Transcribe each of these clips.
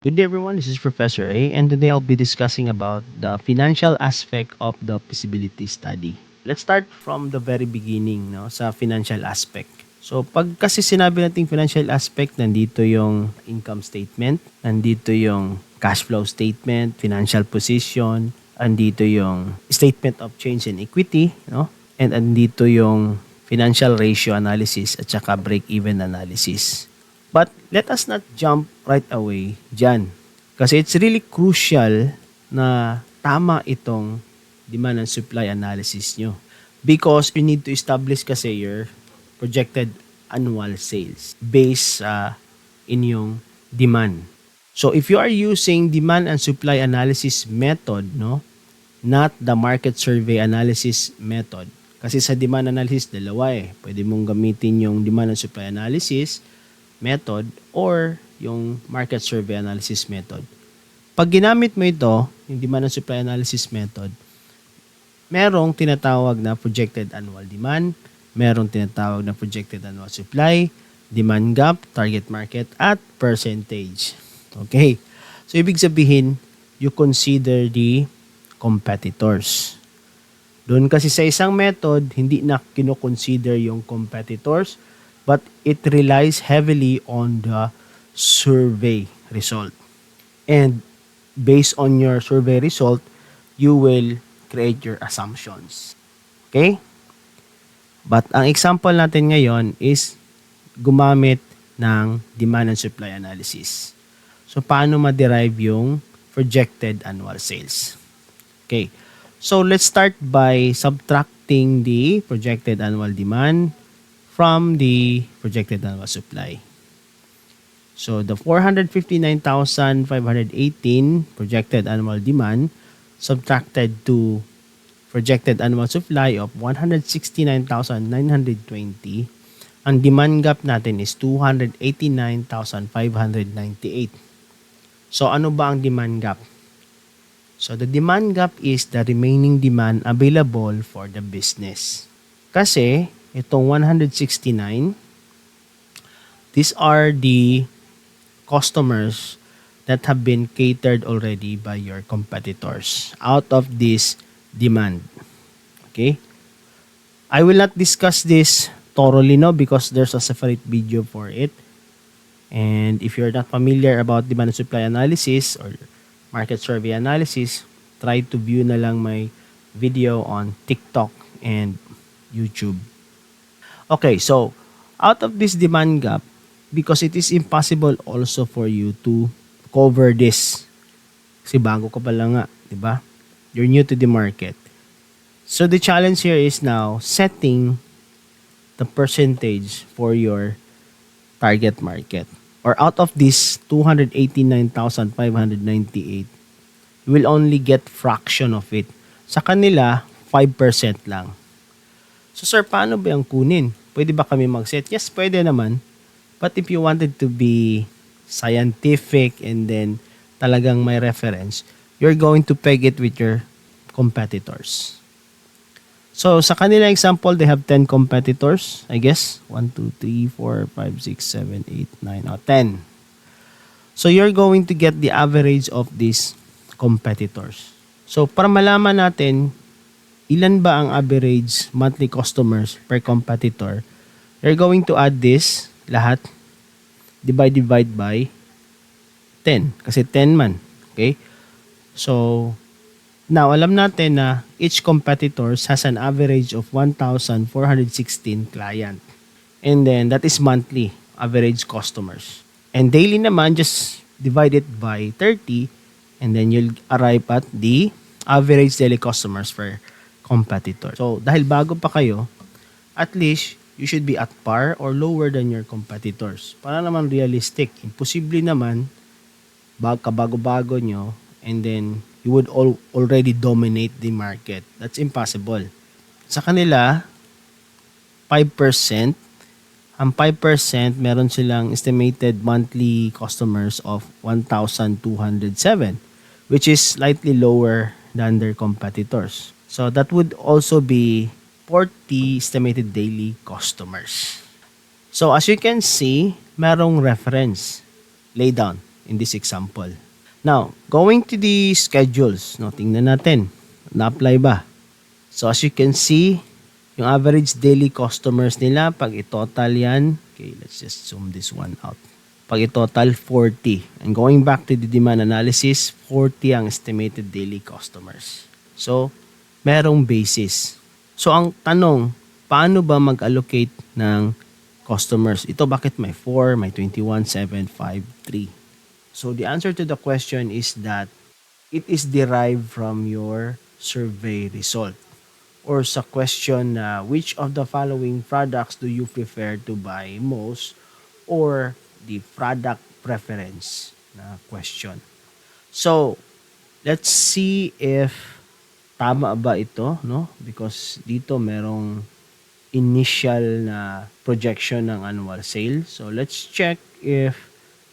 Good day everyone, this is Professor A and today I'll be discussing about the financial aspect of the feasibility study. Let's start from the very beginning no, sa financial aspect. So pag kasi sinabi nating financial aspect, nandito yung income statement, nandito yung cash flow statement, financial position, andito yung statement of change in equity, no? And andito yung financial ratio analysis at saka break-even analysis. But let us not jump right away dyan. Kasi it's really crucial na tama itong demand and supply analysis nyo. Because you need to establish kasi your projected annual sales based sa inyong demand. So if you are using demand and supply analysis method, no, not the market survey analysis method. Kasi sa demand analysis, dalawa eh. Pwede mong gamitin yung demand and supply analysis method or yung market survey analysis method. Pag ginamit mo ito, yung demand and supply analysis method, merong tinatawag na projected annual demand, merong tinatawag na projected annual supply, demand gap, target market, at percentage. Okay. So, ibig sabihin, you consider the competitors. Doon kasi sa isang method, hindi na kino-consider yung competitors, but it relies heavily on the survey result. And based on your survey result, you will create your assumptions. Okay? But ang example natin ngayon is gumamit ng demand and supply analysis. So, paano ma-derive yung projected annual sales? Okay. So, let's start by subtracting the projected annual demand from the projected annual supply. So the 459,518 projected annual demand subtracted to projected annual supply of 169,920, ang demand gap natin is 289,598. So ano ba ang demand gap? So the demand gap is the remaining demand available for the business. Kasi itong 169, these are the customers that have been catered already by your competitors out of this demand. Okay? I will not discuss this thoroughly no because there's a separate video for it. And if you're not familiar about demand and supply analysis or market survey analysis, try to view na lang my video on TikTok and YouTube. Okay, so out of this demand gap, because it is impossible also for you to cover this. Kasi bago ka pa lang nga, di ba? You're new to the market. So the challenge here is now setting the percentage for your target market. Or out of this 289,598, you will only get fraction of it. Sa kanila, 5% lang. So sir, paano ba yung kunin? Pwede ba kami mag-set? Yes, pwede naman. But if you wanted to be scientific and then talagang may reference, you're going to peg it with your competitors. So sa kanila example, they have 10 competitors, I guess. 1, 2, 3, 4, 5, 6, 7, 8, 9, 10. So you're going to get the average of these competitors. So para malaman natin ilan ba ang average monthly customers per competitor, you're going to add this lahat divide by 10 kasi 10 man. Okay? So now alam natin na each competitors has an average of 1,416 client. And then that is monthly average customers. And daily naman, just divide it by 30 and then you'll arrive at the average daily customers for competitor. So, dahil bago pa kayo, at least you should be at par or lower than your competitors. Para naman realistic. Imposible naman, kabago-bago nyo, and then you would already dominate the market. That's impossible. Sa kanila, 5%. Ang 5%, meron silang estimated monthly customers of 1,207, which is slightly lower than their competitors. So that would also be 40 estimated daily customers. So as you can see, merong reference. Lay down. in this example. Now, going to the schedules, no, tingnan natin, na-apply ba? So as you can see, yung average daily customers nila, pag i-total yan, okay, let's just zoom this one out. Pag i-total, 40. And going back to the demand analysis, 40 ang estimated daily customers. So, merong basis. So, ang tanong, paano ba mag-allocate ng customers? Ito, bakit may 4, may 21, 7, 5, 3? So, the answer to the question is that it is derived from your survey result. Or sa question na which of the following products do you prefer to buy most, or the product preference na question. So, let's see if tama ba ito, no? Because dito merong initial na projection ng annual sale. So, let's check if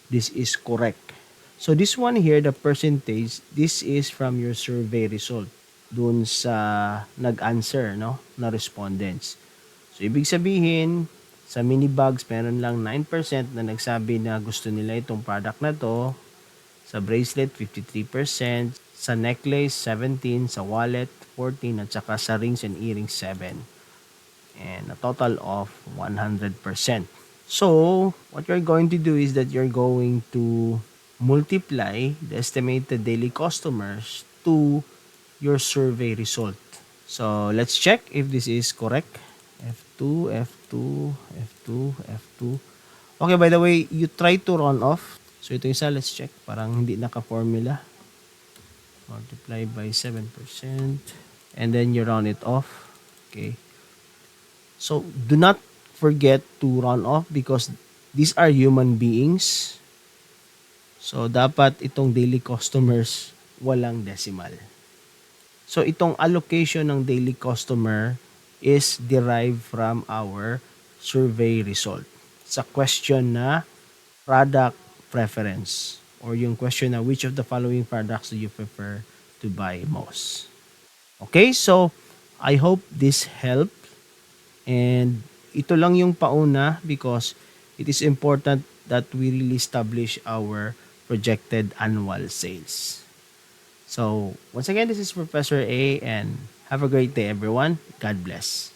this is correct. So, this one here, the percentage, this is from your survey result dun sa nag-answer, no, na respondents. So, ibig sabihin, sa mini bags, meron lang 9% na nagsabi na gusto nila itong product na to. Sa bracelet, 53%. Sa necklace, 17%. Sa wallet, 14%. At saka sa rings and earrings, 7%. And a total of 100%. So, what you're going to do is that you're going to multiply the estimated daily customers to your survey result. So, let's check if this is correct. F2, F2, F2, F2. Okay, by the way, you try to run off. So, ito isa, let's check. Parang hindi naka-formula. Multiply by 7%. And then you round it off. Okay. So, do not forget to run off because these are human beings. So, dapat itong daily customers walang decimal. So, itong allocation ng daily customer is derived from our survey result. Sa question na product preference or yung question na which of the following products do you prefer to buy most. Okay, so I hope this helped. And ito lang yung pauna because it is important that we really establish our projected annual sales. So, once again, this is Professor A and have a great day, everyone. God bless.